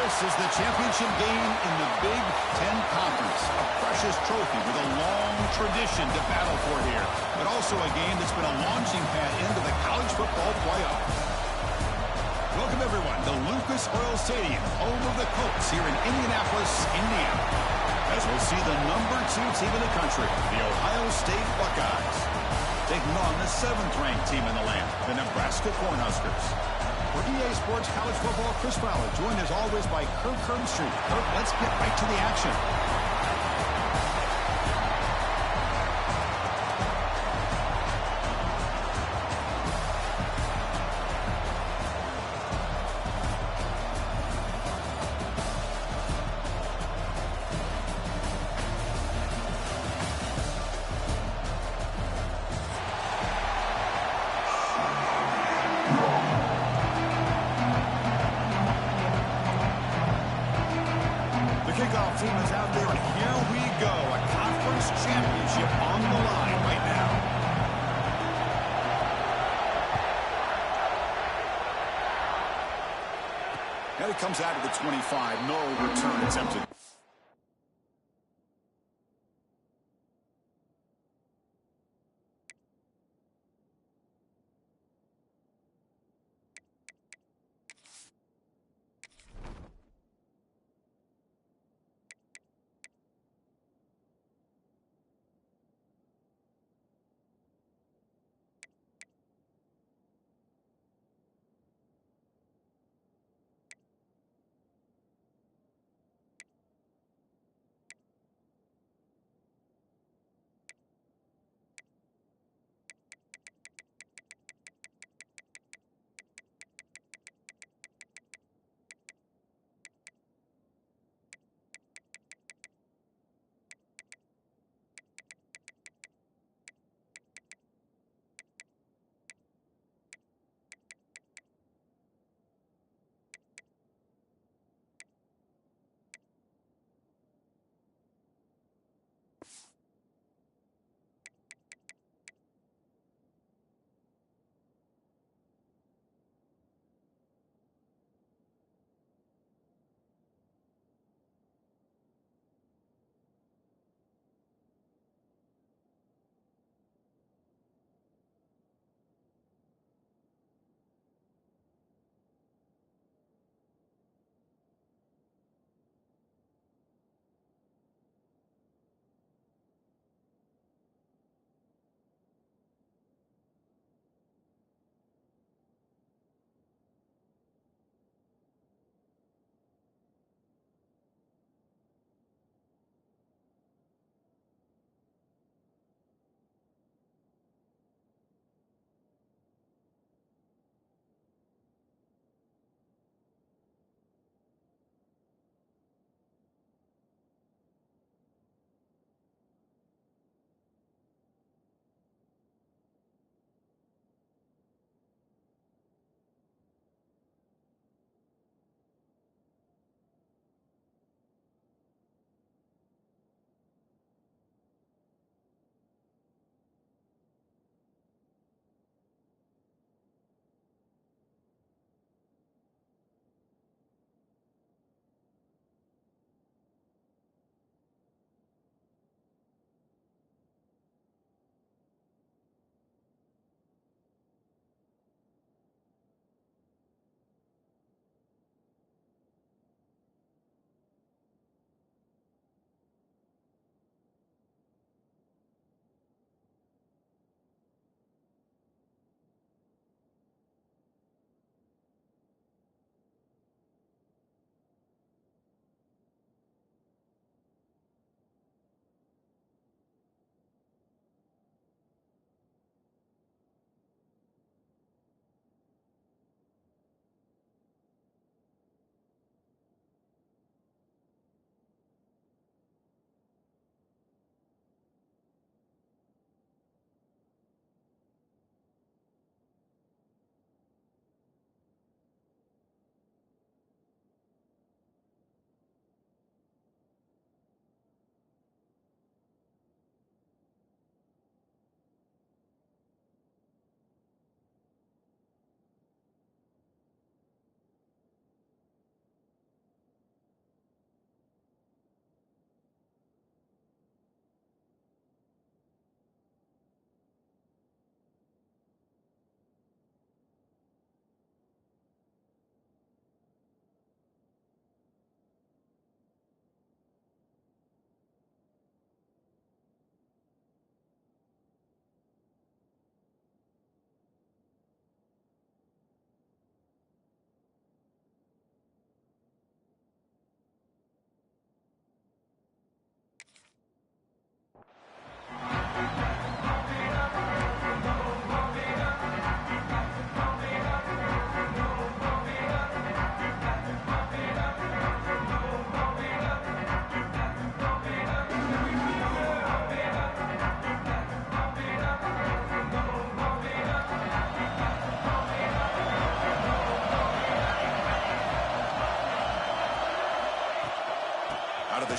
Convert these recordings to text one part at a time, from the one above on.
This is the championship game in the Big Ten Conference. A precious trophy with a long tradition to battle for here. But also a game that's been a launching pad into the college football playoff. Welcome, everyone, to Lucas Oil Stadium, home of the Colts here in Indianapolis, Indiana. As we'll see the #2 team in the country, the Ohio State Buckeyes, taking on the 7th-ranked team in the land, the Nebraska Cornhuskers. For EA Sports College Football, Chris Fowler, joined as always by Kirk Herbstreit. Kirk, let's get right to the action. Kickoff team is out there, and here we go. A conference championship on the line right now. And it comes out of the 25. No return attempted.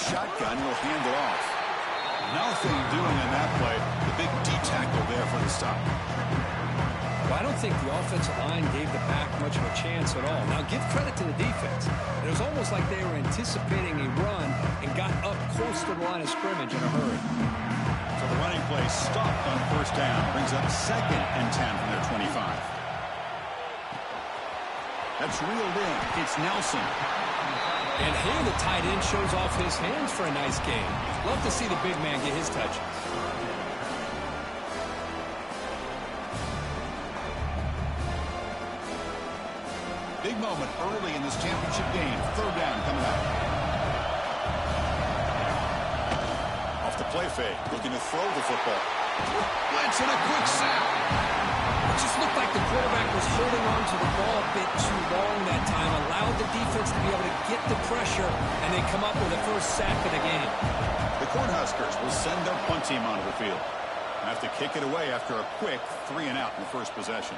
shotgun. He'll hand it off. Nothing doing in that play. The big D tackle there for the stop. Well, I don't think the offensive line gave the back much of a chance at all. Now, give credit to the defense. It was almost like they were anticipating a run and got up close to the line of scrimmage in a hurry. So the running play stopped on first down. Brings up 2nd and 10 from their 25. That's reeled in. It's Nelson. And here the tight end shows off his hands for a nice game. Love to see the big man get his touches. Big moment early in this championship game. 3rd down coming up. Off the play fake. Looking to throw the football. Blitz and a quick sack. It just looked like the quarterback was holding on to the ball a bit too long that time, allowed the defense to be able to get the pressure, and they come up with the first sack of the game. The Cornhuskers will send their punt team onto the field. Have to kick it away after a quick 3-and-out in the first possession.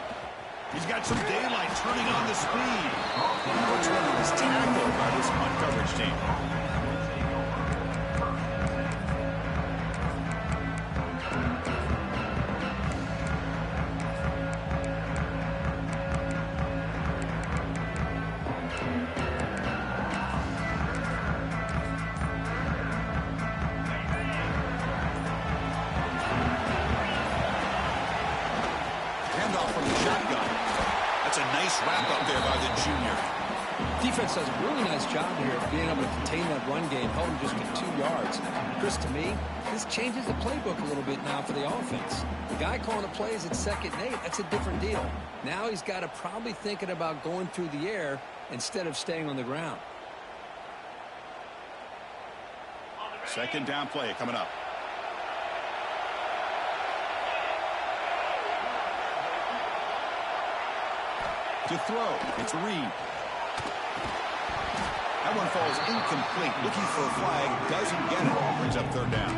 He's got some daylight turning on the speed. Unfortunately, was tackled by this punt coverage team. Wrap up there by the junior. Defense does a really nice job here of being able to contain that run game, held him just at 2 yards. Chris, to me, this changes the playbook a little bit now for the offense. The guy calling the plays at 2nd and 8, that's a different deal. Now he's got to probably thinking about going through the air instead of staying on the ground. 2nd down play coming up. To throw, it's Reed. That one falls incomplete. Looking for a flag, doesn't get it. Brings up 3rd down.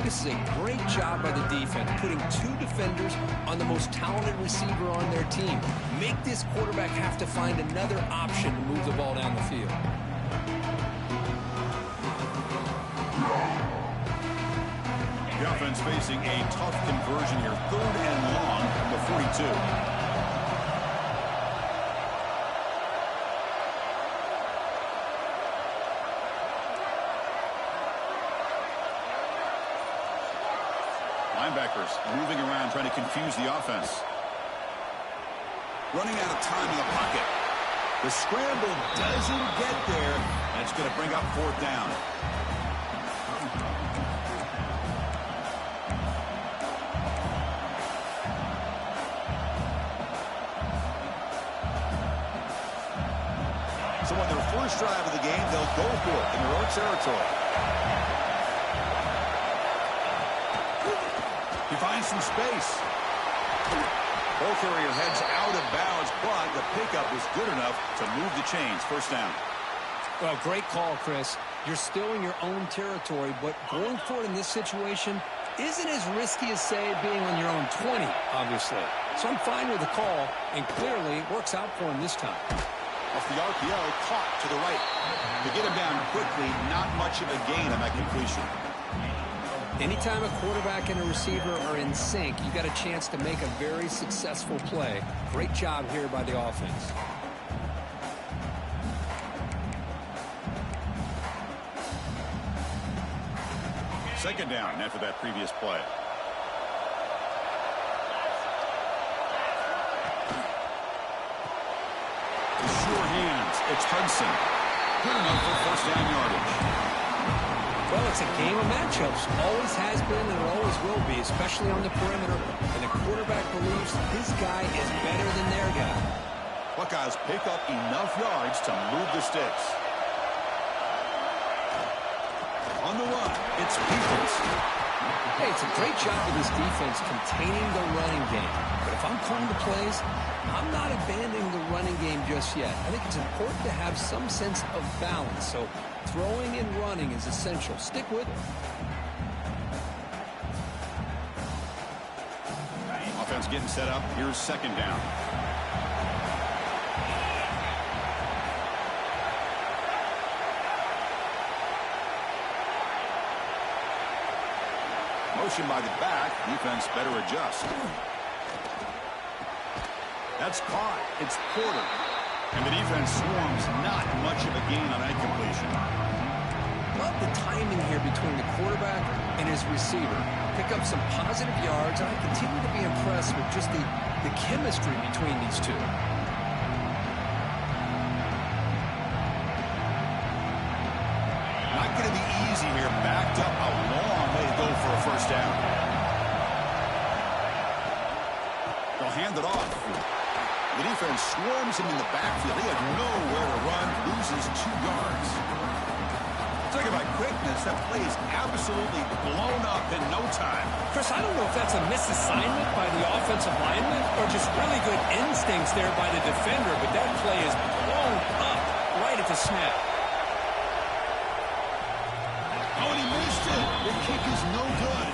This is a great job by the defense, putting 2 defenders on the most talented receiver on their team. Make this quarterback have to find another option to move the ball down the field. The offense facing a tough conversion here. 3rd and long from the 42. Linebackers moving around, trying to confuse the offense. Running out of time in the pocket. The scramble doesn't get there. That's going to bring up 4th down. So on their first drive of the game, they'll go for it in their own territory. He finds some space. Ball carrier heads out of bounds, but the pickup was good enough to move the chains. 1st down. Well, great call, Chris. You're still in your own territory, but going for it in this situation isn't as risky as, say, being on your own 20, obviously. So I'm fine with the call, and clearly it works out for him this time. Off the RPO, caught to the right. To get him down quickly, not much of a gain on that completion. Anytime a quarterback and a receiver are in sync, you got a chance to make a very successful play. Great job here by the offense. Second down after that previous play. Sure hands. It's Hudson. Good enough for 1st down yardage. Well, it's a game of matchups. Always has been and always will be, especially on the perimeter. And the quarterback believes his guy is better than their guy. Buckeyes pick up enough yards to move the sticks. On the run, it's Peoples. Hey, it's a great job of this defense containing the running game. But if I'm calling the plays, I'm not abandoning the running game just yet. I think it's important to have some sense of balance. So throwing and running is essential. Stick with it. Offense getting set up. Here's 2nd down. motion by the back. Defense better adjust. That's caught. It's Porter. And the defense swarms. Not much of a gain on that completion. Love the timing here between the quarterback and his receiver. Pick up some positive yards, and I continue to be impressed with just the chemistry between these two. Not going to be easy here. Backed up a long way to go for a first down. They'll hand it off. The defense swarms him in the backfield. He had nowhere to run. Loses 2 yards. Talking about quickness, that play is absolutely blown up in no time. Chris, I don't know if that's a misassignment by the offensive lineman or just really good instincts there by the defender, but that play is blown up right at the snap. Oh, and he missed it. The kick is no good.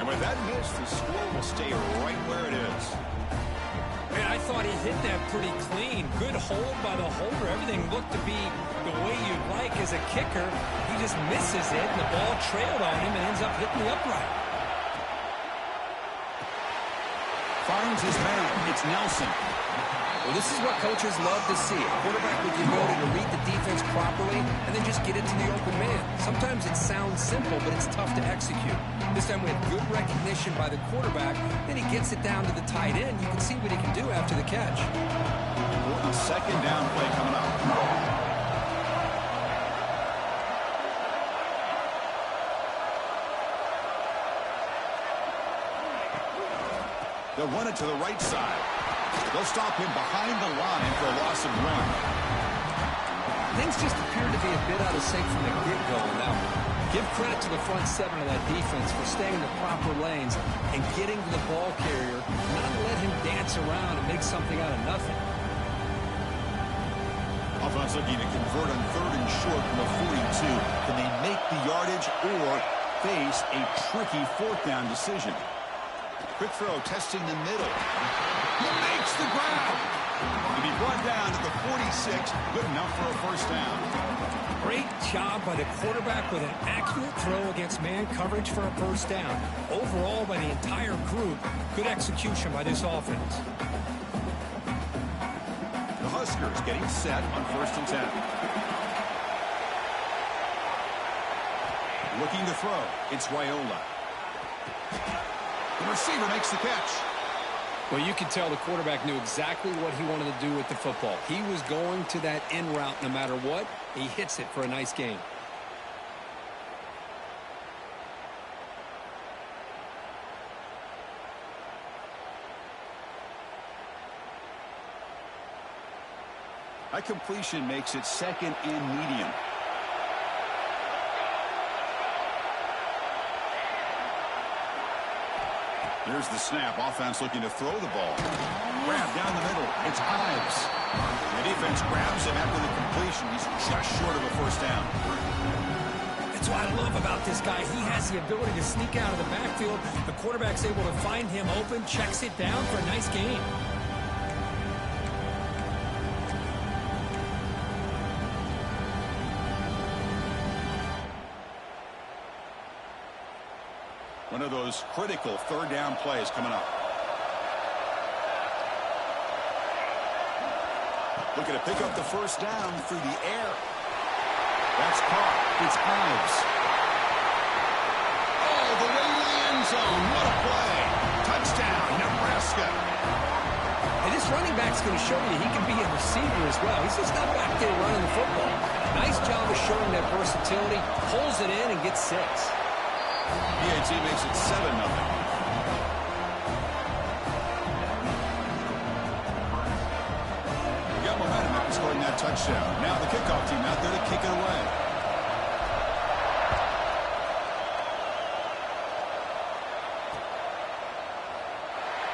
And with that miss, the score will stay right where it is. Man, I thought he hit that pretty clean. Good hold by the holder. Everything looked to be the way you'd like as a kicker. He just misses it, and the ball trailed on him and ends up hitting the upright. Finds his man. It's Nelson. Well, this is what coaches love to see. A quarterback with the ability to read the defense properly and then just get it to the open man. Sometimes it sounds simple, but it's tough to execute. This time we have good recognition by the quarterback. Then he gets it down to the tight end. You can see what he can do after the catch. Important second down play coming up. They'll run it to the right side. They'll stop him behind the line for a loss of 1. Things just appeared to be a bit out of sync from the get-go in that one. Give credit to the front 7 of that defense for staying in the proper lanes and getting to the ball carrier, not let him dance around and make something out of nothing. Offense looking to convert on 3rd and short from the 42. Can they make the yardage or face a tricky 4th down decision? Quick throw, testing the middle. He makes the grab. To be brought down to the 46, good enough for a first down. Great job by the quarterback with an accurate throw against man coverage for a first down. Overall, by the entire group, good execution by this offense. The Huskers getting set on 1st and 10. Looking to throw. It's Raiola. The receiver makes the catch. Well, you could tell the quarterback knew exactly what he wanted to do with the football. He was going to that in route no matter what. He hits it for a nice gain. That completion makes it 2nd and medium. Here's the snap. Offense looking to throw the ball. Grab down the middle. It's Ives. The defense grabs him after the completion. He's just short of a first down. That's what I love about this guy. He has the ability to sneak out of the backfield. The quarterback's able to find him open, checks it down for a nice gain. One of those critical 3rd down plays coming up. Looking to pick up the first down through the air. That's caught. It's Ives. Oh, the way to the end zone. What a play. Touchdown, Nebraska. And this running back's going to show you he can be a receiver as well. He's just not back there running the football. Nice job of showing that versatility. Pulls it in and gets 6. PAT makes it 7-0. We got momentum after scoring that touchdown. Now the kickoff team out there to kick it away.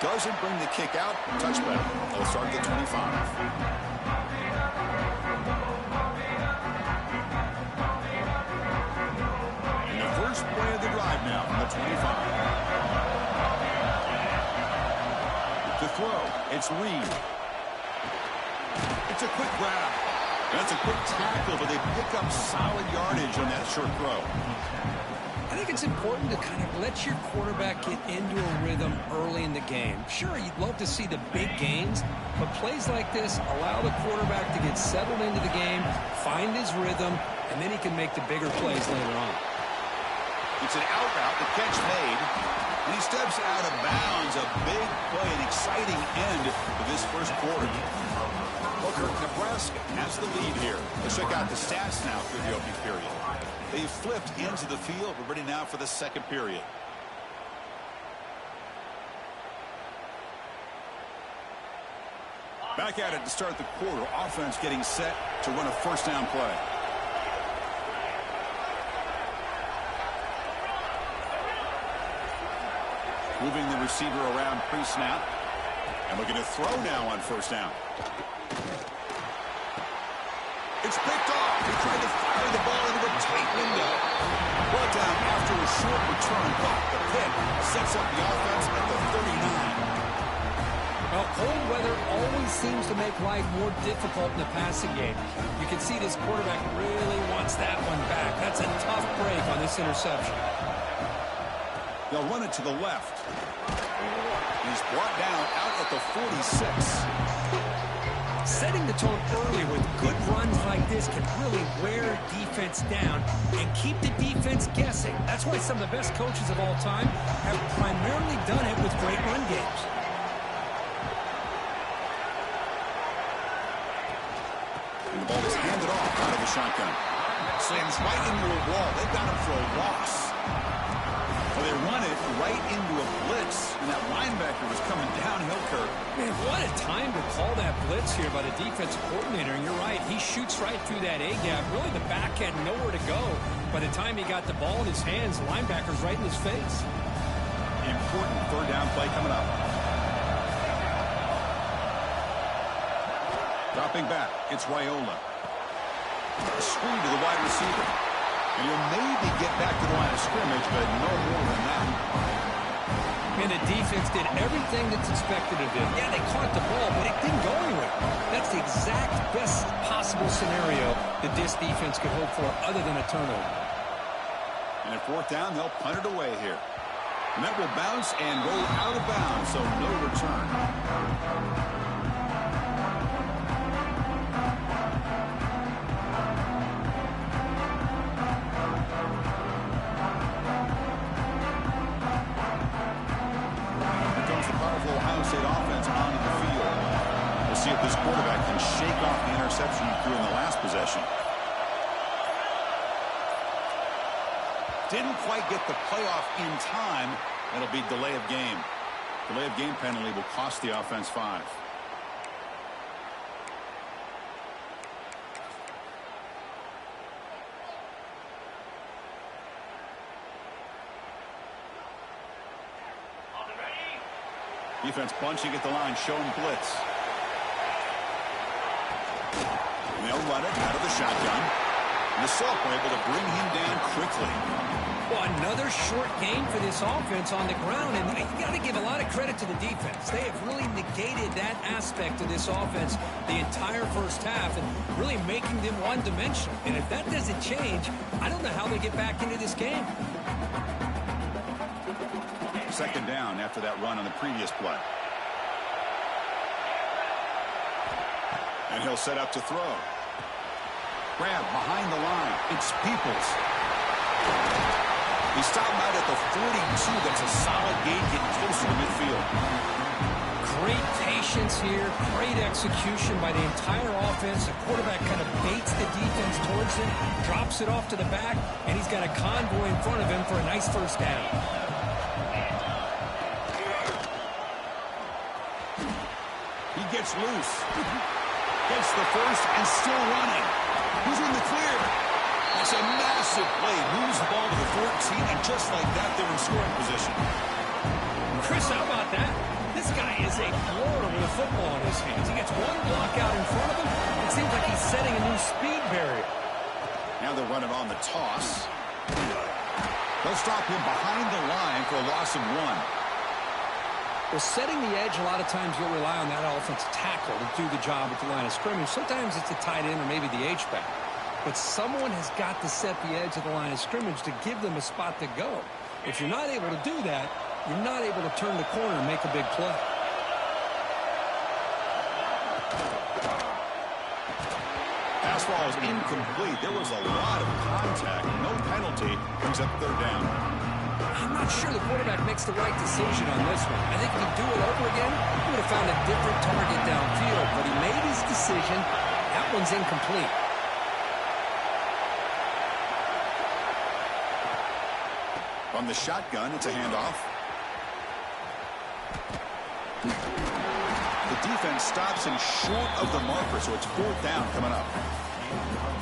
Doesn't bring the kick out. Touchback. They'll start at the 25. Play of the drive now from the 25. To throw, it's Reed. It's a quick grab. That's a quick tackle, but they pick up solid yardage on that short throw. I think think it's important to kind of let your quarterback get into a rhythm early in the game. Sure, you'd love to see the big gains, but plays like this allow the quarterback to get settled into the game, find his rhythm, and then he can make the bigger plays later on. It's an out route, the catch made, and he steps out of bounds. A big play, an exciting end to this first quarter. Hooker, Nebraska has the lead here. Let's check out the stats now through the opening period. They've flipped into the field. We're ready now for the second period. Back at it to start the quarter. Offense getting set to run a first down play. Moving the receiver around pre-snap. And looking to throw now on first down. It's picked off. He tried to fire the ball into a tight window. Brought down after a short return, but the pick sets up the offense at the 39. Well, cold weather always seems to make life more difficult in the passing game. You can see this quarterback really wants that one back. That's a tough break on this interception. They'll run it to the left. He's brought down out at the 46. Setting the tone early with good runs like this can really wear defense down and keep the defense guessing. That's why some of the best coaches of all time have primarily done it with great run games. And the ball is handed off out of the shotgun. Slams right into a wall. They've got him for a loss. Well, they run it right into a blitz, and that linebacker was coming downhill, Kirk. Man, what a time to call that blitz here by the defensive coordinator. And you're right, he shoots right through that A-gap. Really, the back had nowhere to go. By the time he got the ball in his hands, the linebacker's right in his face. Important third down play coming up. Dropping back, it's Raiola. A screen to the wide receiver. And he'll maybe get back to the line of scrimmage, but no more than that. And the defense did everything that's expected of them. Yeah, they caught the ball, but it didn't go anywhere. That's the exact best possible scenario that this defense could hope for other than a turnover. And at fourth down, they'll punt it away here. And that will bounce and roll out of bounds, so no return. Offense onto the field. We'll see if this quarterback can shake off the interception he threw in the last possession. Didn't quite get the playoff in time. That'll be delay of game. Delay of game penalty will cost the offense 5. Defense bunching at the line, showing blitz. And they'll run it out of the shotgun. And the Salk were able to bring him down quickly. Well, another short gain for this offense on the ground, and you got to give a lot of credit to the defense. They have really negated that aspect of this offense the entire first half and really making them one-dimensional. And if that doesn't change, I don't know how they get back into this game. Second down after that run on the previous play. And he'll set up to throw. Grab behind the line. It's Peoples. He stopped out at the 42. That's a solid gain, getting closer to midfield. Great patience here. Great execution by the entire offense. The quarterback kind of baits the defense towards him, drops it off to the back, and he's got a convoy in front of him for a nice first down. Gets loose. Gets the first and still running. Who's in the clear? That's a massive play. Moves the ball to the 14, and just like that, they're in scoring position. Chris, how about that? This guy is a floater with a football in his hands. He gets one block out in front of him. It seems like he's setting a new speed barrier. Now they're running on the toss. They'll stop him behind the line for a loss of 1. Well, setting the edge, a lot of times you'll rely on that offensive tackle to do the job at the line of scrimmage. Sometimes it's the tight end or maybe the H-back. but someone has got to set the edge of the line of scrimmage to give them a spot to go. If you're not able to do that, you're not able to turn the corner and make a big play. Pass ball is incomplete. There was a lot of contact. No penalty. Brings up third down. I'm not sure the quarterback makes the right decision on this one. I think if he'd do it over again, he would have found a different target downfield. But he made his decision. That one's incomplete. From the shotgun, it's a handoff. The defense stops him short of the marker, so it's fourth down coming up.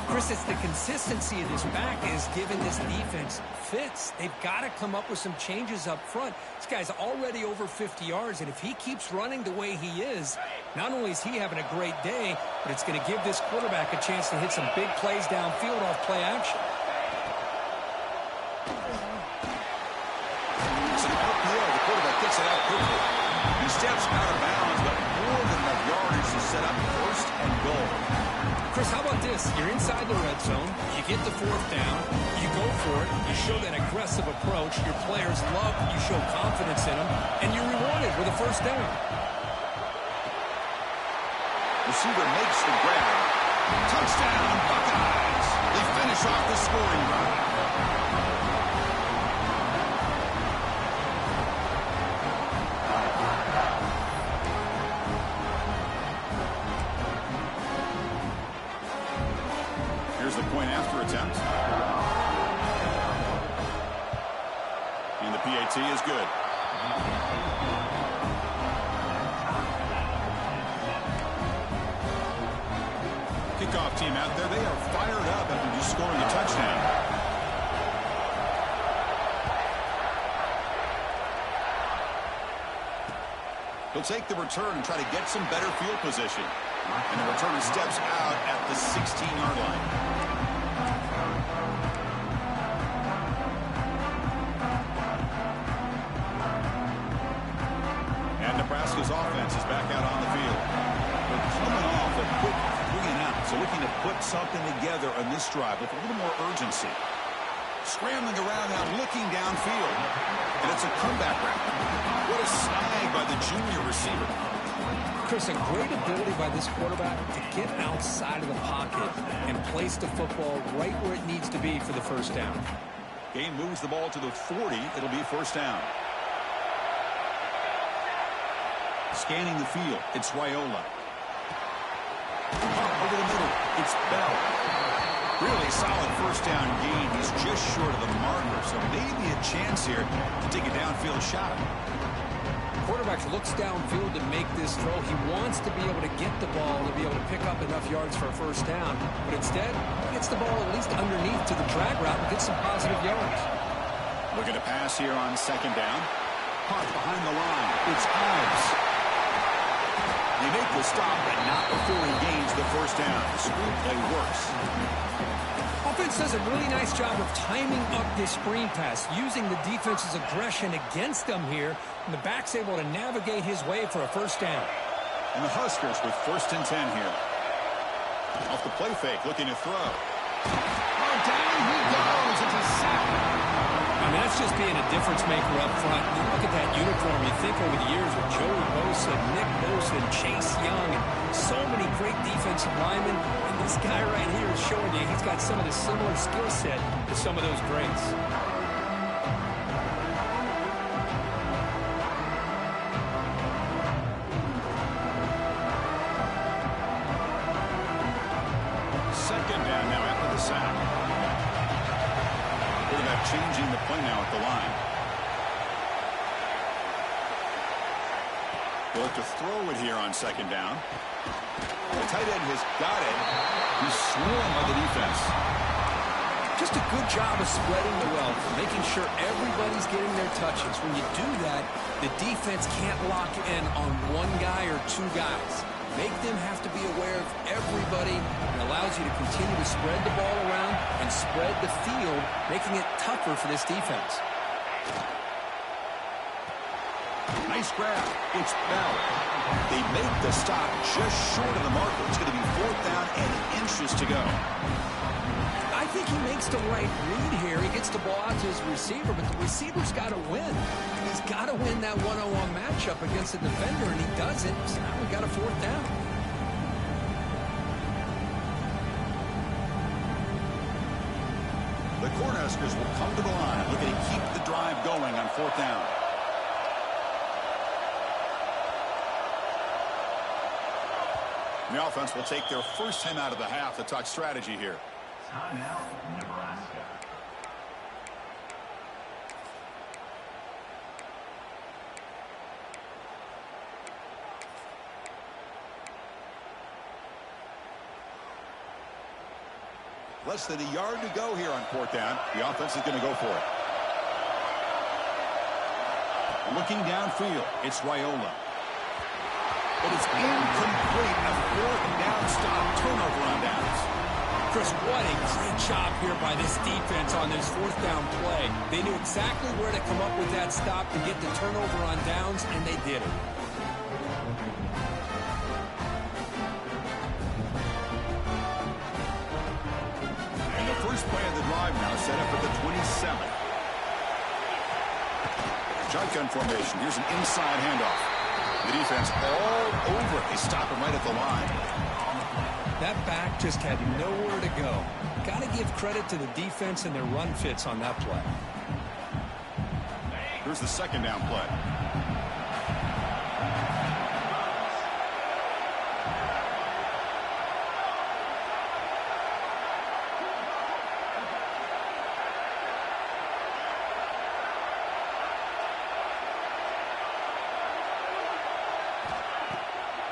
Chris, it's the consistency of this back is giving this defense fits. They've got to come up with some changes up front. This guy's already over 50 yards, and if he keeps running the way he is, not only is he having a great day, but it's going to give this quarterback a chance to hit some big plays downfield off play action. It's an RPO. The quarterback gets it out quickly. He steps out of bounds, but more than enough yardage to set up first and goal. Chris, how about this? You're inside the red zone. You get the fourth down. You go for it. You show that aggressive approach. Your players love you show confidence in them, and you're rewarded with a first down. Receiver makes the grab. Touchdown, Buckeyes. They finish off the scoring drive. Here's the point after attempt. And the PAT is good. Kickoff team out there, they are fired up after just scoring a touchdown. He'll take the return and try to get some better field position. And the returner steps out at the 16-yard line. And Nebraska's offense is back out on the field. They're coming off a quick 3-and-out, so looking to put something together on this drive with a little more urgency. Scrambling around now, looking downfield. And it's a comeback route. What a snag by the junior receiver. Chris, a great ability by this quarterback to get outside of the pocket and place the football right where it needs to be for the first down. Game moves the ball to the 40. It'll be first down. Scanning the field, it's Raiola. Over the middle, it's Bell. Really solid first down gain. He's just short of the marker, so maybe a chance here to take a downfield shot. Quarterback looks downfield to make this throw. He wants to be able to get the ball to be able to pick up enough yards for a first down, but instead he gets the ball at least underneath to the drag route and gets some positive yards. Looking to pass here on second down. Caught behind the line. It's Ives. They make the stop, but not before he gains the first down. The screenplay works. Offense does a really nice job of timing up this screen pass, using the defense's aggression against them here, and the back's able to navigate his way for a first down. And the Huskers with first and 10 here. Off the play fake, looking to throw. Oh, down he goes. It's a sack. I mean, that's just being a difference maker up front. You look at that uniform, you think over the years with Joey Bosa, Nick Bosa, and Chase Young, and so many great defensive linemen. And this guy right here is showing you he's got some of the similar skill set to some of those greats. Second down now after the sack. Quarterback changing the play now at the line. They'll have to throw it here on second down. The tight end has got it. He's swarmed by the defense. Just a good job of spreading the wealth, making sure everybody's getting their touches. When you do that, the defense can't lock in on one guy or two guys. Make them have to be aware of everybody. It allows you to continue to spread the ball around and spread the field, making it tougher for this defense. Nice grab. It's Bell. They make the stop just short of the marker. It's going to be fourth down and inches to go. think he makes the right read here. He gets the ball out to his receiver, but the receiver's got to win. He's got to win that one-on-one matchup against the defender, and he doesn't. So now we got a fourth down. The Cornhuskers will come to the line, looking to keep the drive going on fourth down. The offense will take their first time out of the half to talk strategy here. Timeout, Nebraska. Less than a yard to go here on fourth down. The offense is going to go for it. Looking downfield, it's Raiola. But it's incomplete. A fourth down stop. Turnover on downs. Chris, what a great job here by this defense on this fourth down play. They knew exactly where to come up with that stop to get the turnover on downs, and they did it. And the first play of the drive now set up at the 27. Shotgun formation. Here's an inside handoff. The defense all over it. They stop him right at the line. That back just had nowhere to go. Got to give credit to the defense and their run fits on that play. Here's the second down play.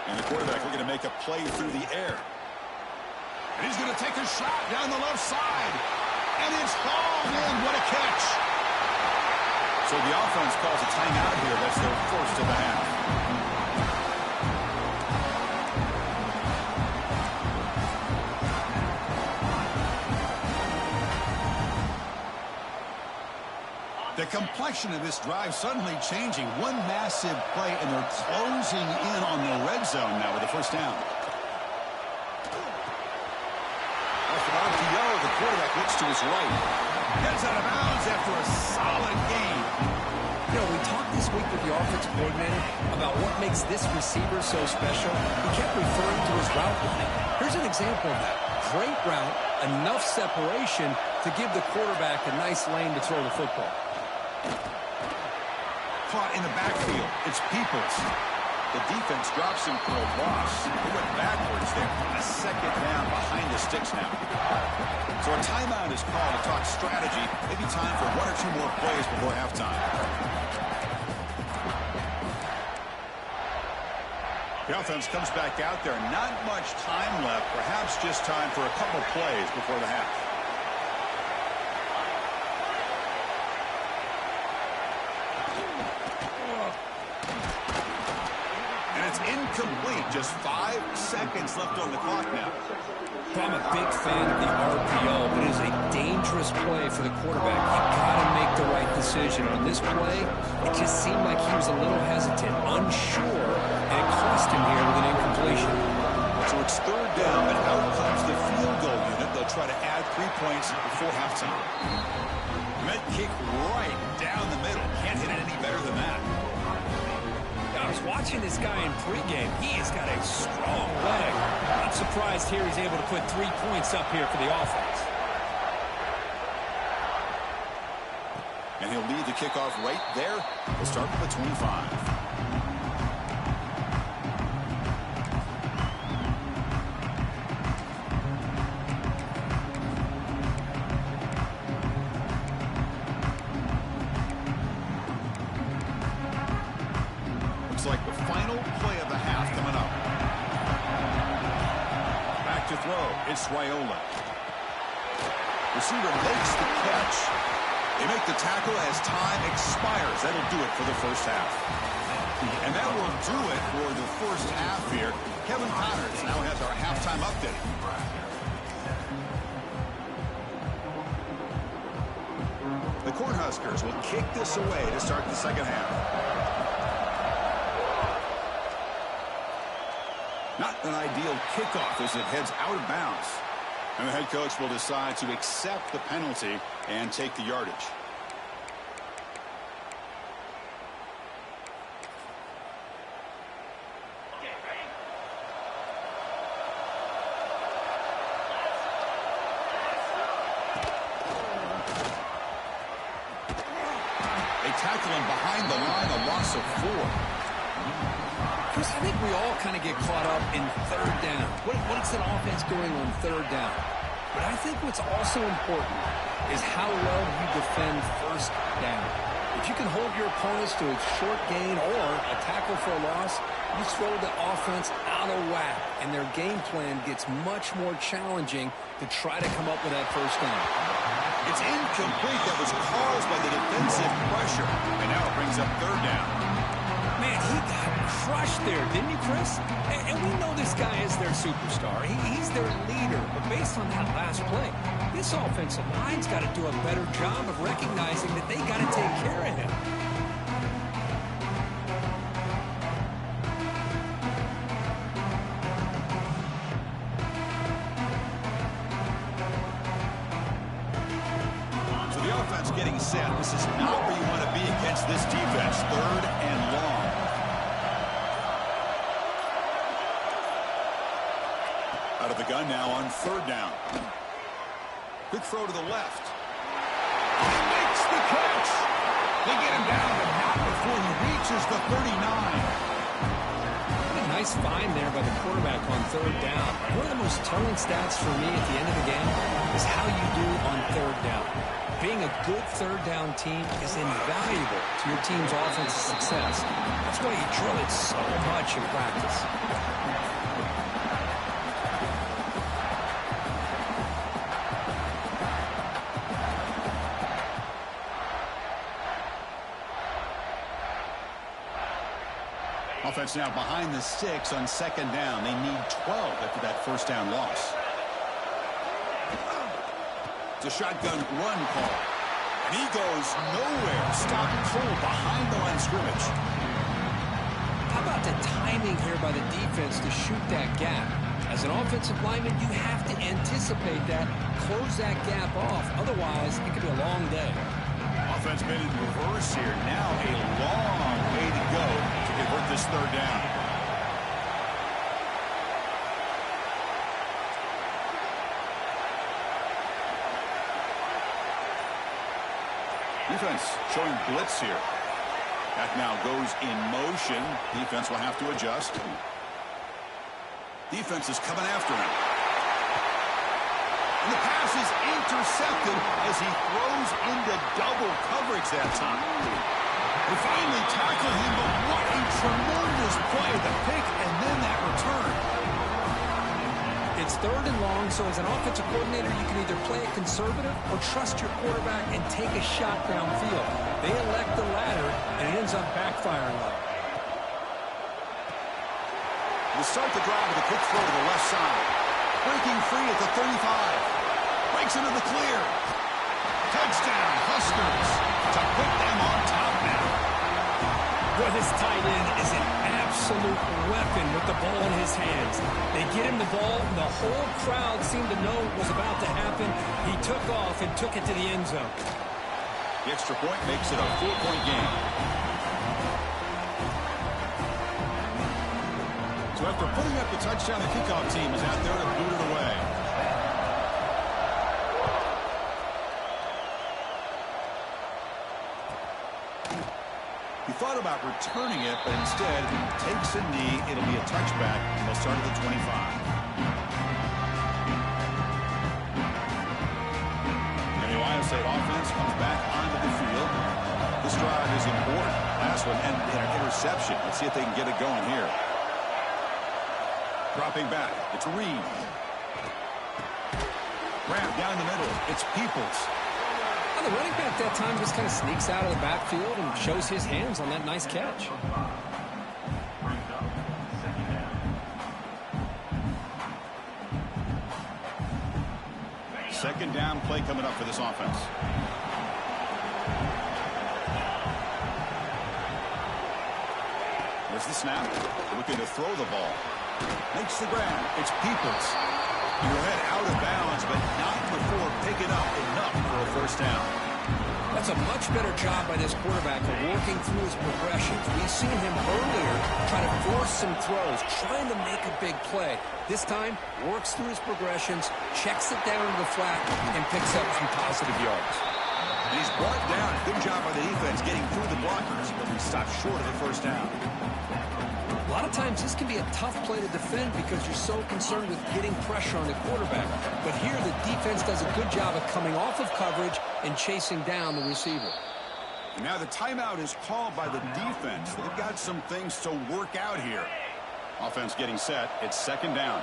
And the quarterback looking to make a play through the air. And he's going to take a shot down the left side. And it's hauled in. What a catch. So the offense calls a timeout here. That's their first of the half. The complexion of this drive suddenly changing. One massive play, and they're closing in on the red zone now with the first down. Off an RPO, the quarterback looks to his right. Gets out of bounds after a solid gain. You know, we talked this week with the offensive coordinator about what makes this receiver so special. He kept referring to his route running. Here's an example of that. Great route, enough separation to give the quarterback a nice lane to throw the football. Caught in the backfield. It's Peoples. The defense drops him for a loss. He went backwards there. A second down behind the sticks now. So a timeout is called to talk strategy. Maybe time for one or two more plays before halftime. The offense comes back out there. Not much time left. Perhaps just time for a couple plays before the half. Incomplete. Just 5 seconds left on the clock now. I'm a big fan of the RPO, but it is a dangerous play for the quarterback. You've got to make the right decision. On this play, it just seemed like he was a little hesitant, unsure, and it cost him here with an incompletion. So it's third down, but out comes the field goal unit. They'll try to add 3 points before halftime. Med kick right down the middle. Can't hit it any better than that. I was watching this guy in pregame. He has got a strong leg. Not surprised here he's able to put 3 points up here for the offense. And he'll lead the kickoff right there. We'll start with the 25. Like the final play of the half coming up. Back to throw. It's Raiola. Receiver makes the catch. They make the tackle as time expires. That'll do it for the first half. And that will do it for the first half here. Kevin Connors now has our halftime update. The Cornhuskers will kick this away to start the second half. Not an ideal kickoff as it heads out of bounds. And the head coach will decide to accept the penalty and take the yardage. They tackle him behind the line, a loss of 4. Chris, I think we all kind of get caught up in third down. What's that offense doing on third down? But I think what's also important is how well you defend first down. If you can hold your opponents to a short gain or a tackle for a loss, you throw the offense out of whack, and their game plan gets much more challenging to try to come up with that first down. It's incomplete. That was caused by the defensive pressure. And now it brings up third down. Man, he got crushed there, didn't he, Chris? And we know this guy is their superstar. He's their leader. But based on that last play, this offensive line's got to do a better job of recognizing that they got to take care of him. So the offense getting set. This is not where you want to be against this defense. Third and long. Out of the gun now on third down. Quick throw to the left. He makes the catch. They get him down, but not before he reaches the 39. A nice find there by the quarterback on third down. One of the most telling stats for me at the end of the game is how you do on third down. Being a good third down team is invaluable to your team's offensive success. That's why you drill it so much in practice. Offense now behind the 6 on second down. They need 12 after that first down loss. It's a shotgun run call. And he goes nowhere. Stop cold behind the line of scrimmage. How about the timing here by the defense to shoot that gap? As an offensive lineman, you have to anticipate that, close that gap off. Otherwise, it could be a long day. Offense made in reverse here. Now a long way to go to convert this third down. Defense showing blitz here. That now goes in motion. Defense will have to adjust. Defense is coming after him. And the pass is intercepted as he throws into double coverage that time. They finally tackled him, but what a tremendous play. The pick and then that return. It's third and long, so as an offensive coordinator, you can either play it conservative or trust your quarterback and take a shot downfield. They elect the latter, and it ends up backfiring on them. We'll start the drive with a quick throw to the left side. Breaking free at the 35. Breaks into the clear. Touchdown, Huskers, to put them on top now. Boy, this tight end is an absolute weapon with the ball in his hands. They get him the ball, and the whole crowd seemed to know what was about to happen. He took off and took it to the end zone. The extra point makes it a 4-point game. So after putting up the touchdown, the kickoff team is out there to boot it away. He thought about returning it, but instead takes a knee. It'll be a touchback, and they'll start at the 25. And the Ohio State offense comes back onto the field. This drive is important. Last one, and an interception. Let's see if they can get it going here. Dropping back. It's Reed. Grab down the middle. It's Peoples. The running back that time just kind of sneaks out of the backfield and shows his hands on that nice catch. Second down play coming up for this offense. There's the snap. Looking to throw the ball. Makes the grab. It's Peoples. You're head out of bounds, but not before picking up enough for a first down. That's a much better job by this quarterback of working through his progressions. We've seen him earlier try to force some throws, trying to make a big play. This time, works through his progressions, checks it down to the flat, and picks up some positive yards. And he's brought down. Good job by the defense getting through the blockers, but we stopped short of the first down. A lot of times this can be a tough play to defend because you're so concerned with getting pressure on the quarterback. But here the defense does a good job of coming off of coverage and chasing down the receiver. And now the timeout is called by the defense. They've got some things to work out here. Offense getting set. It's second down.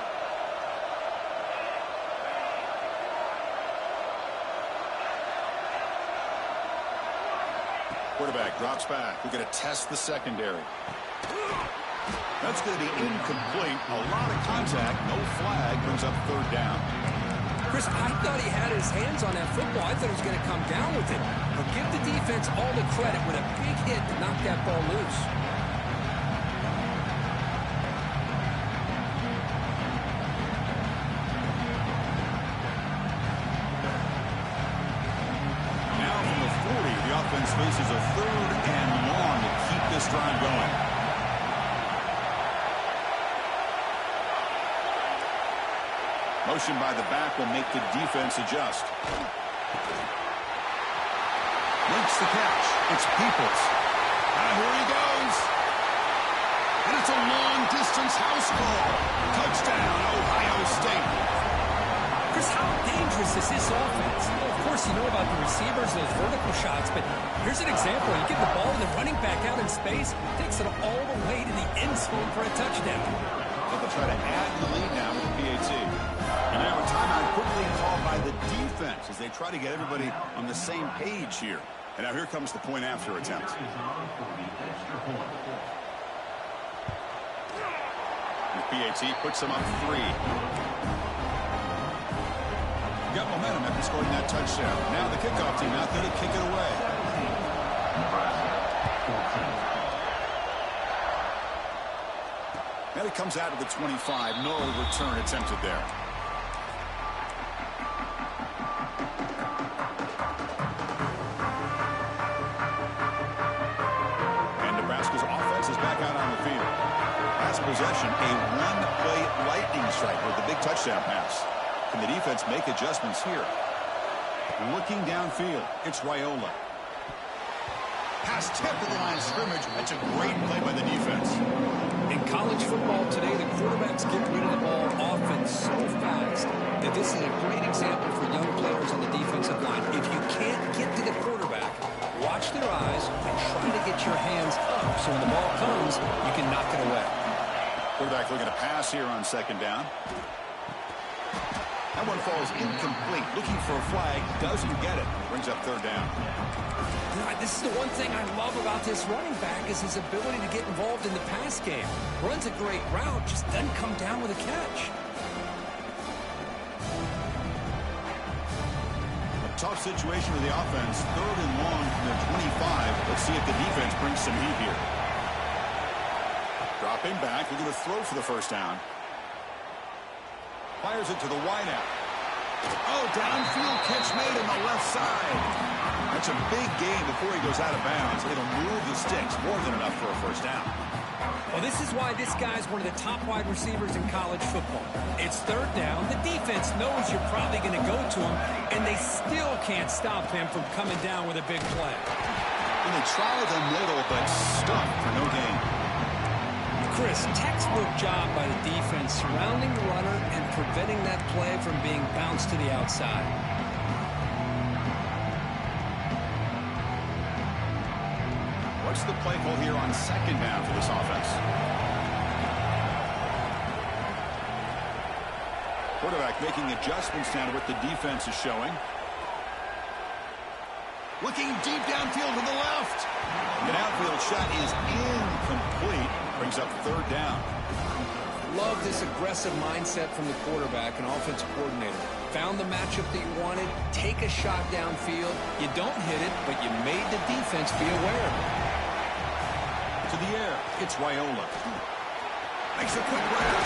Quarterback drops back. We're going to test the secondary. That's going to be incomplete. A lot of contact. No flag. Brings up third down. Chris, I thought he had his hands on that football. I thought he was going to come down with it. But give the defense all the credit with a big hit to knock that ball loose. Now from the 40, the offense faces a third and long to keep this drive going. Motion by the back will make the defense adjust. Makes the catch. It's Peoples. And here he goes. And it's a long-distance house call. Touchdown, Ohio State. Chris, how dangerous is this offense? Well, of course, you know about the receivers, those vertical shots, but here's an example. You get the ball and the running back out in space, takes it all the way to the end zone for a touchdown. They'll try to add the lead now with the PAT. And now a timeout quickly called by the defense as they try to get everybody on the same page here. And now here comes the point after attempt. The PAT puts them up 3. Got momentum after scoring that touchdown. Now the kickoff team out there to kick it away. Now he comes out of the 25. No return attempted there. And Nebraska's offense is back out on the field. Last possession, a one-play lightning strike with the big touchdown pass. Can the defense make adjustments here? Looking downfield, it's Raiola. Pass tip to the line of scrimmage. That's a great play by the defense. In college football today, the quarterbacks get rid of the ball often so fast that this is a great example for young players on the defensive line. If you can't get to the quarterback, watch their eyes and try to get your hands up so when the ball comes, you can knock it away. Quarterback looking to pass here on second down. That one falls incomplete. Looking for a flag. Doesn't get it. Brings up third down. This is the one thing I love about this running back is his ability to get involved in the pass game. Runs a great route, just doesn't come down with a catch. A tough situation for the offense. Third and long from their 25. Let's see if the defense brings some heat here. Dropping back. Looking to throw for the first down. Fires it to the wideout. Oh, downfield catch made on the left side. That's a big gain before he goes out of bounds. It'll move the sticks more than enough for a first down. Well, this is why this guy's one of the top wide receivers in college football. It's third down. The defense knows you're probably going to go to him, and they still can't stop him from coming down with a big play. And they try the middle, but stuffed for no gain. Chris, textbook job by the defense surrounding the runner and preventing that play from being bounced to the outside. What's the play call here on second down for this offense? Quarterback making adjustments now to what the defense is showing. Looking deep downfield to the left. The outfield shot is incomplete. Brings up third down. Love this aggressive mindset from the quarterback and offensive coordinator. Found the matchup that you wanted. Take a shot downfield. You don't hit it, but you made the defense be aware of it. To the air. It's Raiola. Makes a quick grab.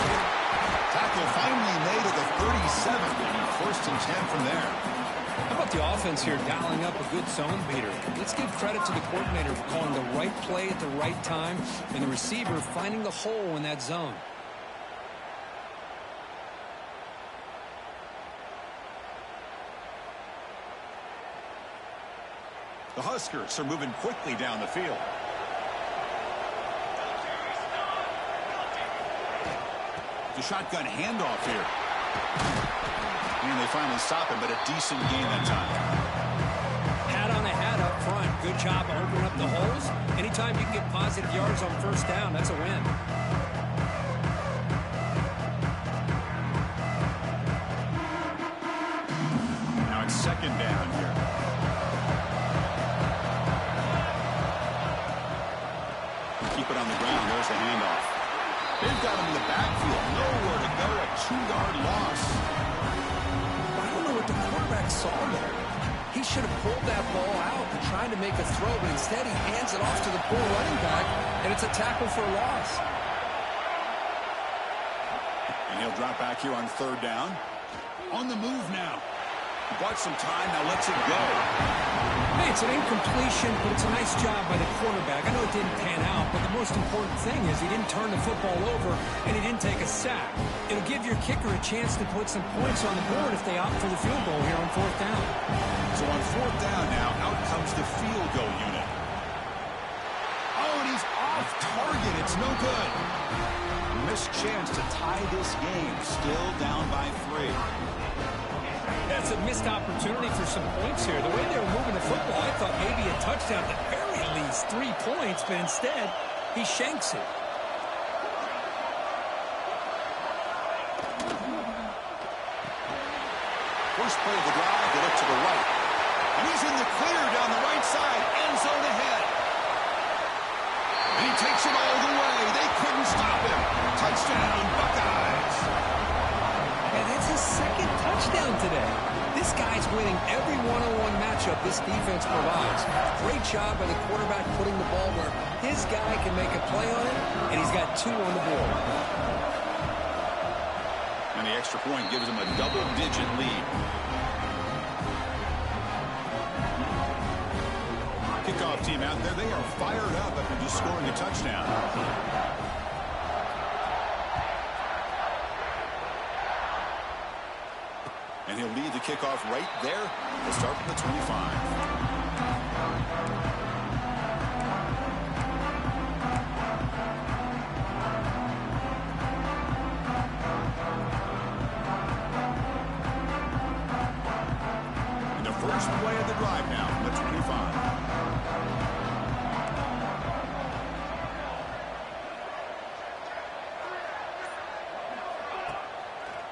Tackle finally made at the 37. First and 10 from there. How about the offense here dialing up a good zone beater? Let's give credit to the coordinator for calling the right play at the right time and the receiver finding the hole in that zone. The Huskers are moving quickly down the field. The shotgun handoff here. And they finally stop him, but a decent gain that time. Hat on a hat up front. Good job of opening up the holes. Anytime you can get positive yards on first down, that's a win. Now it's second down here. Keep it on the ground. There's the handoff. They've got him in the backfield. Nowhere to go. A 2-yard loss. I don't know what the quarterback saw there. He should have pulled that ball out and tried to make a throw, but instead he hands it off to the poor running back, and it's a tackle for a loss. And he'll drop back here on third down. On the move now. Bought some time, now lets it go. Hey, it's an incompletion, but it's a nice job by the quarterback. I know it didn't pan out, but the most important thing is he didn't turn the football over and he didn't take a sack. It'll give your kicker a chance to put some points on the board if they opt for the field goal here on fourth down. So on fourth down now, out comes the field goal unit. Oh, and he's off target. It's no good. Missed chance to tie this game. Still down by 3. That's a missed opportunity for some points here. The way they were moving the football, I thought maybe a touchdown, at the very least 3 points, but instead, he shanks it. First play of the drive, they look to the right. And he's in the clear down the right side, end zone ahead. And he takes it all the way. They couldn't stop him. Touchdown, Buckeyes. And that's his second touchdown today. This guy's winning every one-on-one matchup this defense provides. Great job by the quarterback putting the ball where his guy can make a play on it, and he's got 2 on the board. And the extra point gives him a double-digit lead. Kickoff team out there, they are fired up after just scoring a touchdown. And he'll lead the kickoff right there. We'll start from the 25. And the first play of the drive now from the 25.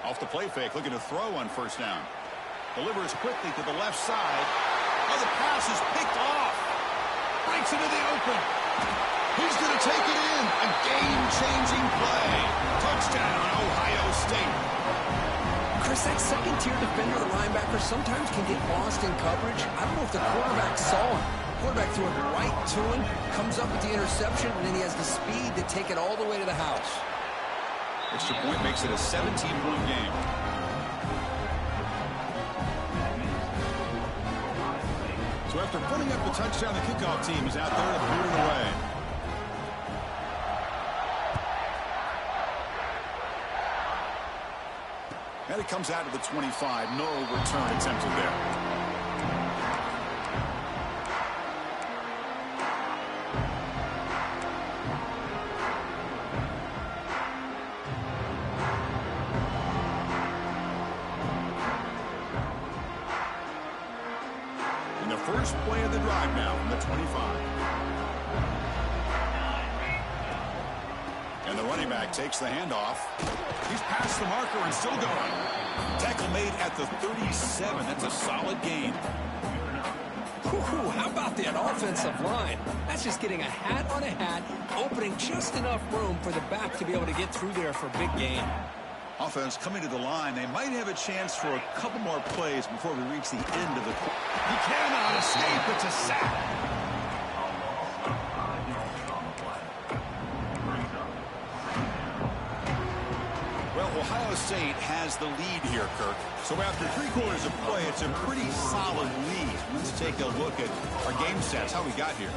Off the play fake, looking to throw on first down. Delivers quickly to the left side. Oh, the pass is picked off. Breaks into the open. He's going to take it in. A game-changing play. Touchdown, Ohio State. Chris, that second-tier defender, the linebacker, sometimes can get lost in coverage. I don't know if the quarterback saw him. Quarterback threw it right to him, comes up with the interception, and then he has the speed to take it all the way to the house. Extra point makes it a 17-point game. So after putting up the touchdown, the kickoff team is out there to boot it away. And it comes out to the 25. No return attempted there. First play of the drive now from the 25. And the running back takes the handoff. He's past the marker and still going. Tackle made at the 37. That's a solid gain. Whew, how about that offensive line? That's just getting a hat on a hat, opening just enough room for the back to be able to get through there for a big gain. Offense coming to the line. They might have a chance for a couple more plays before we reach the end of the quarter. He cannot escape. It's a sack. Well, Ohio State has the lead here, Kirk. So after 3 quarters of play, it's a pretty solid lead. Let's take a look at our game stats, how we got here.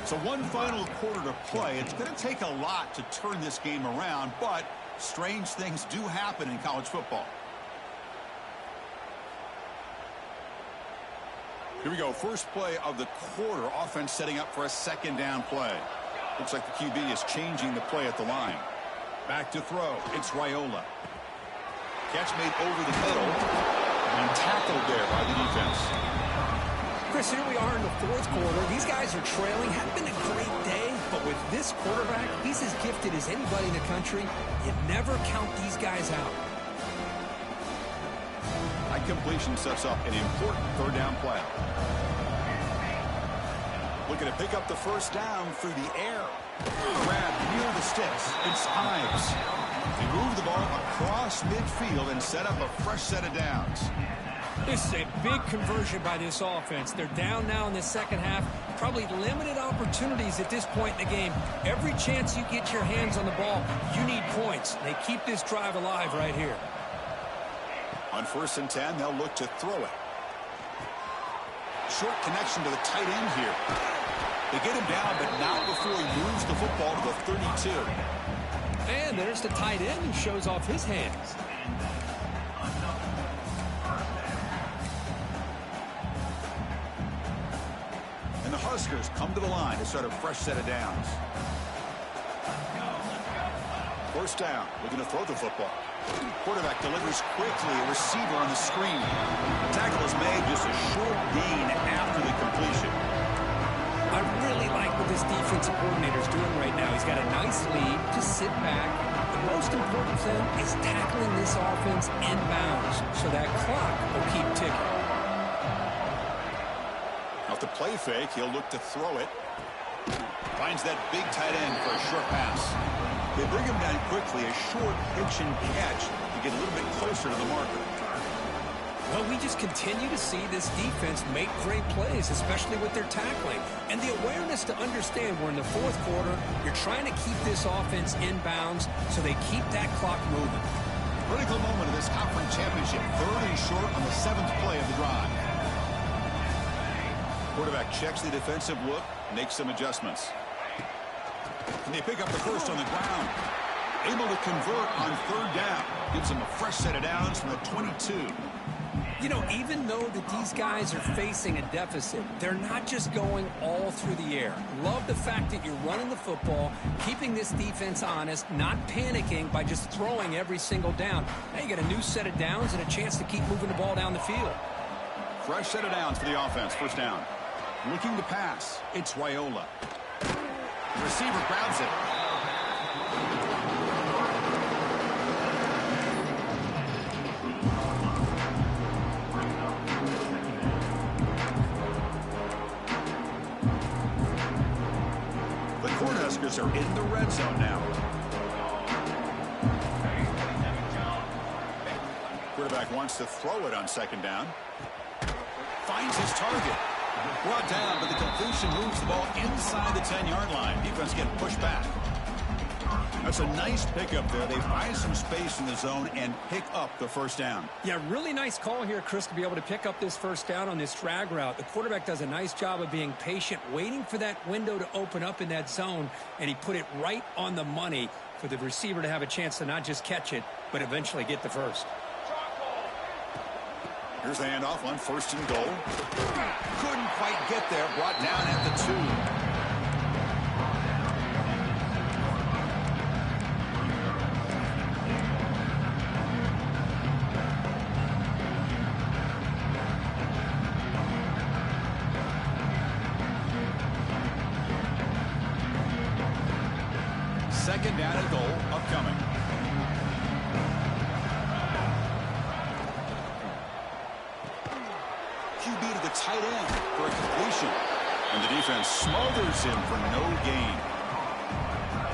So one final quarter to play. It's going to take a lot to turn this game around, but strange things do happen in college football. Here we go. First play of the quarter. Offense setting up for a second down play. Looks like the QB is changing the play at the line. Back to throw. It's Raiola. Catch made over the middle and tackled there by the defense. Chris, here we are in the 4th quarter. These guys are trailing. Hadn't been a great day, but with this quarterback, he's as gifted as anybody in the country. You never count these guys out. High completion sets up an important 3rd down play. Looking to pick up the first down through the air. Grab near the sticks. It's Ives. He moved the ball across midfield and set up a fresh set of downs. This is a big conversion by this offense. They're down now in the second half. Probably limited opportunities at this point in the game. Every chance you get your hands on the ball, you need points. They keep this drive alive right here. On 1st and 10, they'll look to throw it. Short connection to the tight end here. They get him down, but not before he moves the football to the 32. And there's the tight end who shows off his hands. And the Huskers come to the line to start a fresh set of downs. First down, looking to throw the football. Quarterback delivers quickly, a receiver on the screen. The tackle is made, just a short gain after the completion. I really like what this defensive coordinator is doing right now. He's got a nice lead. Just sit back. The most important thing is tackling this offense inbounds so that clock will keep ticking. Off the play fake, he'll look to throw it. Finds that big tight end for a short pass. They bring him down quickly, a short pitch and catch to get a little bit closer to the marker. Well, we just continue to see this defense make great plays, especially with their tackling. And the awareness to understand we're in the 4th quarter, you're trying to keep this offense inbounds so they keep that clock moving. Critical moment of this conference championship. 3rd and short on the 7th play of the drive. Quarterback checks the defensive look, makes some adjustments. And they pick up the first on the ground. Able to convert on 3rd down. Gives them a fresh set of downs from the 22. You know, even though that these guys are facing a deficit, they're not just going all through the air. Love the fact that you're running the football, keeping this defense honest, not panicking by just throwing every single down. Now you got a new set of downs and a chance to keep moving the ball down the field. Fresh set of downs for the offense. First down. Looking to pass. It's Raiola. The receiver grabs it. The Cornhuskers are in the red zone now. Quarterback wants to throw it on 2nd down. Finds his target. Brought down, but the completion moves the ball inside the 10-yard line. Defense getting pushed back. That's a nice pickup there. They find some space in the zone and pick up the first down. Yeah, really nice call here, Chris, to be able to pick up this first down on this drag route. The quarterback does a nice job of being patient, waiting for that window to open up in that zone, and he put it right on the money for the receiver to have a chance to not just catch it, but eventually get the first. Here's the handoff on 1st and goal. Couldn't quite get there. Brought down at the 2. Second down and goal upcoming. QB to the tight end for a completion. And the defense smothers him for no gain.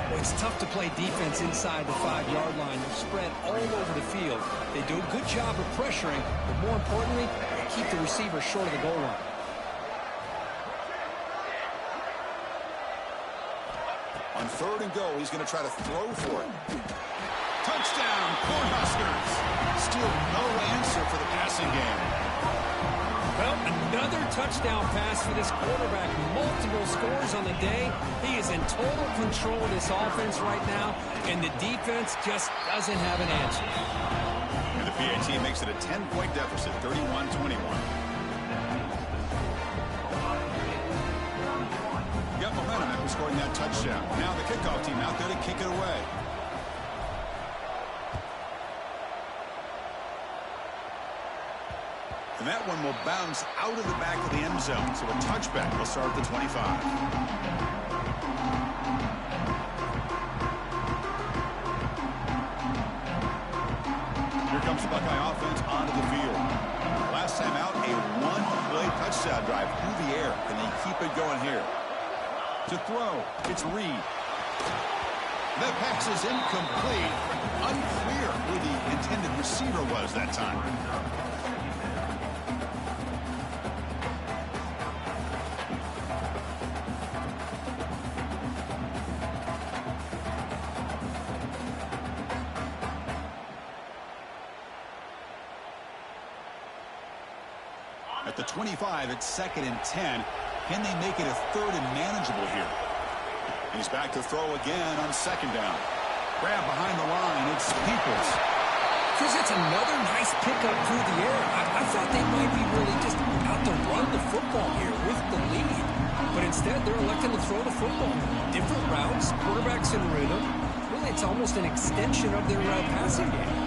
Well, it's tough to play defense inside the 5-yard line. They're spread all over the field. They do a good job of pressuring, but more importantly, they keep the receiver short of the goal line. On 3rd and goal, he's going to try to throw for it. Touchdown, Cornhuskers. Still no answer for the passing game. Well, another touchdown pass for this quarterback. Multiple scores on the day. He is in total control of this offense right now, and the defense just doesn't have an answer. And the PAT makes it a 10-point deficit, 31-21. Got momentum after scoring that touchdown. Now the kickoff team out there to kick it away. And that one will bounce out of the back of the end zone. So a touchback will start at the 25. Here comes the Buckeye offense onto the field. Last time out, a one-play touchdown drive through the air. Can they keep it going here? To throw, it's Reed. That pass is incomplete. Unclear who the intended receiver was that time. At the 25, it's 2nd and 10. Can they make it a 3rd and manageable here? He's back to throw again on 2nd down. Grab behind the line. It's Peoples. Chris, it's another nice pickup through the air. I thought they might be really just out to run the football here with the lead. But instead, they're electing to throw the football. Different routes, quarterbacks in rhythm. Really, it's almost an extension of their passing game.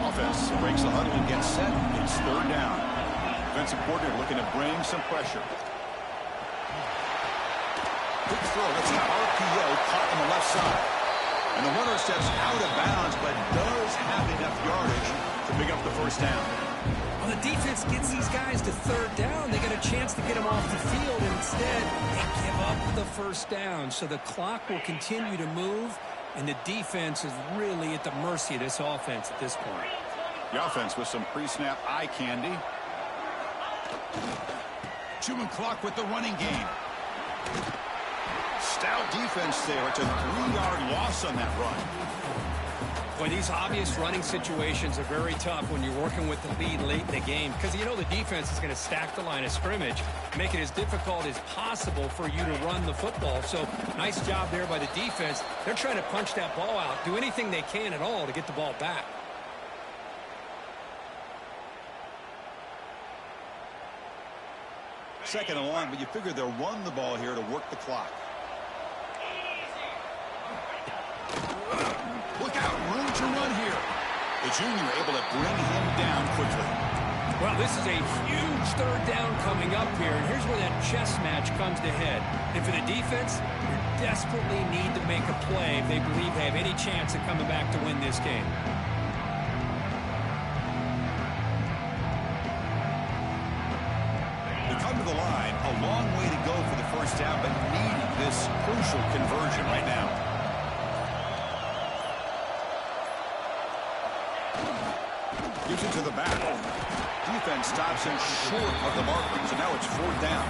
Offense breaks the huddle and gets set. It's 3rd down. Defensive coordinator looking to bring some pressure. Quick throw. That's an RPO caught on the left side. And the runner steps out of bounds, but does have enough yardage to pick up the 1st down. Well, the defense gets these guys to 3rd down. They got a chance to get them off the field, and instead they give up the 1st down. So the clock will continue to move, and the defense is really at the mercy of this offense at this point. The offense with some pre-snap eye candy. Chewing clock with the running game. Stout defense there. It's a 3-yard loss on that run. Boy, these obvious running situations are very tough when you're working with the lead late in the game, because you know the defense is going to stack the line of scrimmage, make it as difficult as possible for you to run the football. So nice job there by the defense. They're trying to punch that ball out, do anything they can at all to get the ball back. Second and long, but you figure they'll run the ball here to work the clock. Look out, room to run here. The junior able to bring him down quickly. Well, this is a huge 3rd down coming up here, and here's where that chess match comes to head. And for the defense, they desperately need to make a play if they believe they have any chance of coming back to win this game. Come to the line, a long way to go for the 1st down, but needing this crucial conversion right now. Gives it to the back. Defense stops him short of the marker, so now it's 4th down.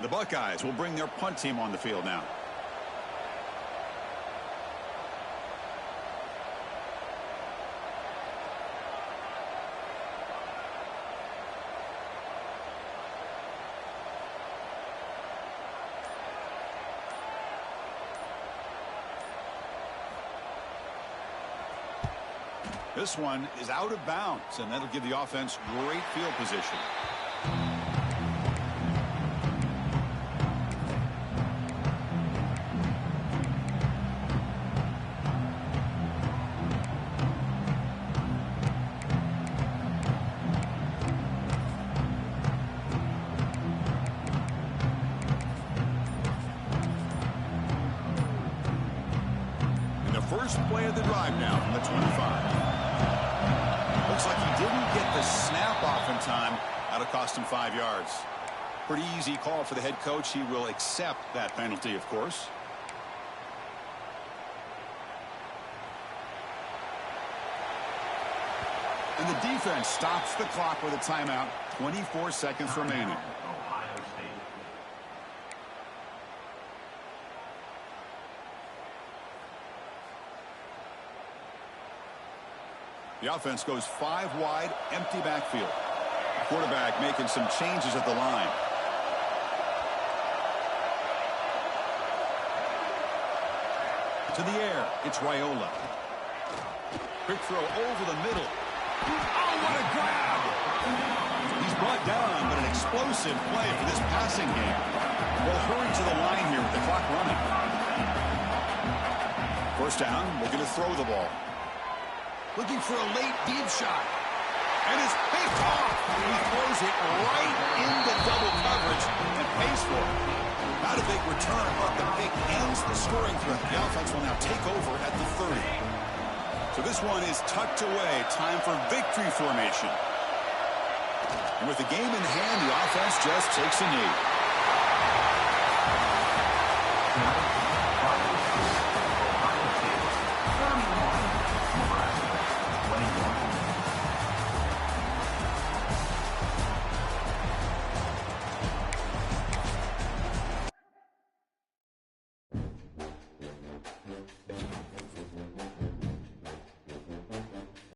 The Buckeyes will bring their punt team on the field now. This one is out of bounds, and that'll give the offense great field position. First play of the drive now from the 25. Looks like he didn't get the snap off in time. That'll cost him 5 yards. Pretty easy call for the head coach. He will accept that penalty, of course. And the defense stops the clock with a timeout. 24 seconds remaining. Ohio State. The offense goes 5 wide, empty backfield. Quarterback making some changes at the line. To the air, it's Raiola. Quick throw over the middle. Oh, what a grab! He's brought down, but an explosive play for this passing game. We'll hurry to the line here with the clock running. First down, looking to throw the ball. Looking for a late deep shot. And it's picked off. He throws it right into double coverage and pays for it. Not a big return, but the pick ends the scoring threat. The offense will now take over at the 30. So this one is tucked away. Time for victory formation. And with the game in hand, the offense just takes a knee.